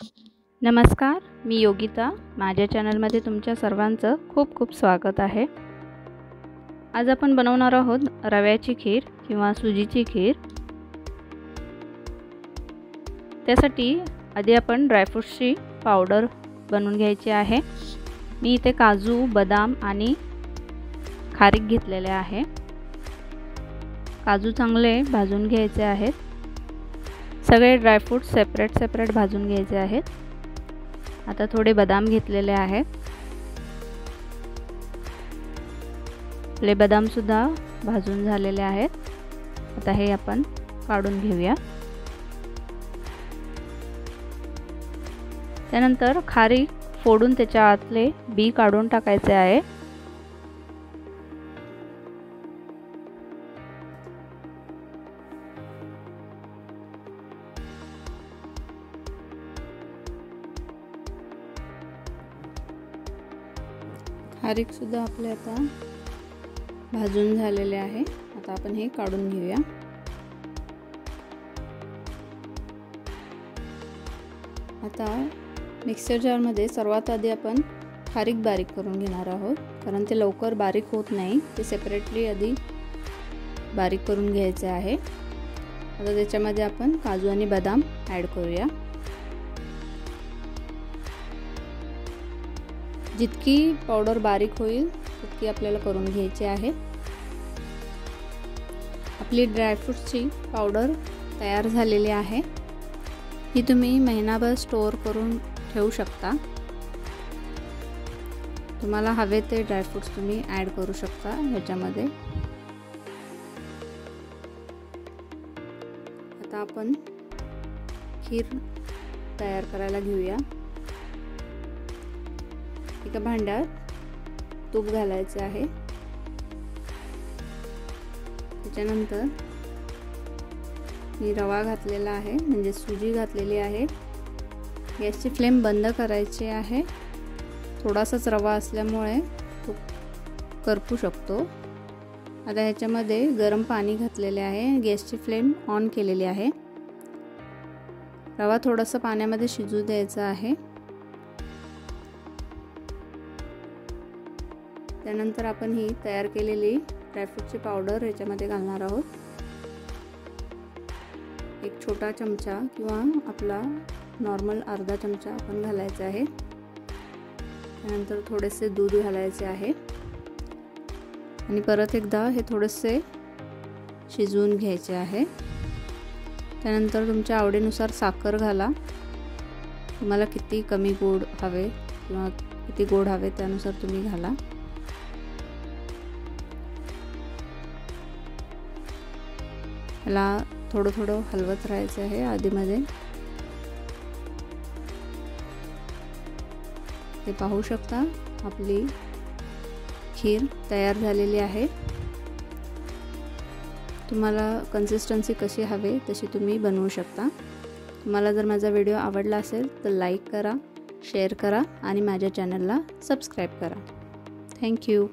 नमस्कार, मी योगिता. माझ्या चॅनलमध्ये तुमच्या सर्वांचं खूप खूप स्वागत आहे. आज आपण बनवणार आहोत रव्याची खीर किंवा सुजीची खीर. त्यासाठी आधी आपण ड्रायफ्रूट्सची पावडर बनवून घ्यायची आहे. मी इथे काजू, बदाम आणि खारीक घेतलेले आहे. काजू चांगले भाजून घ्यायचे आहेत. सगळे ड्रायफ्रूट्स सेपरेट भाजून घ्यायचे आहेत. आता थोडे बदाम घेतलेले आहेत. आपले बदाम सुद्धा भाजून झालेले आहेत. आता हे आपण काढून घेऊया. त्यानंतर खारीक फोडून त्याच्या आतले बी काढून टाकायचे आहे. खारीक सुद्धा आपले आता भाजून झालेले आहे. आता आपण हे काढून घेऊया. आता मिक्सर जारमध्ये सर्वात आधी आपण खारीक बारीक करून घेणार आहोत, कारण ते लवकर बारीक होत नाही. ते सेपरेटली आधी बारीक करून घ्यायचे आहे. आता त्याच्यामध्ये आपण काजू आणि बदाम ॲड करूया. जितकी पावडर बारीक होईल तितकी आपल्याला करून घ्यायची आहे. आपली ड्रायफ्रूट्सची पावडर तयार झालेली आहे. ही तुम्ही महिनाभर स्टोअर करून ठेवू शकता. तुम्हाला हवे ते ड्रायफ्रूट्स तुम्ही ॲड करू शकता ह्याच्यामध्ये. आता आपण खीर तयार करायला घेऊया. एका भांड्यात तूप घालायचे आहे. त्याच्यानंतर मी रवा घातलेला आहे, म्हणजे सुजी घातलेली आहे. गॅसची फ्लेम बंद करायची आहे. थोडासाच रवा असल्यामुळे तूप करपू शकतो. आता ह्याच्यामध्ये गरम पाणी घातलेले आहे. गॅसची फ्लेम ऑन केलेली आहे. रवा थोडासा पाण्यामध्ये शिजू द्यायचा आहे. त्यानंतर आपण ही तयार केलेली ड्रायफ्रूटची पावडर ह्याच्यामध्ये घालणार आहोत. एक छोटा चमचा किंवा आपला नॉर्मल अर्धा चमचा आपण घालायचा आहे. त्यानंतर थोडेसे दूध घालायचे आहे आणि परत एकदा हे थोडेसे शिजवून घ्यायचे आहे. त्यानंतर तुमच्या आवडीनुसार साखर घाला. तुम्हाला किती कमी गोड हवे किंवा किती गोड हवे त्यानुसार तुम्ही घाला. ह्याला थोडं हलवत राहायचं आहे आधीमध्ये. ते पाहू शकता आपली खीर तयार झालेली आहे. तुम्हाला कन्सिस्टन्सी कशी हवे तशी तुम्ही बनवू शकता. तुम्हाला जर माझा व्हिडिओ आवडला असेल तर लाईक करा, शेअर करा आणि माझ्या चॅनलला सबस्क्राईब करा. थँक्यू.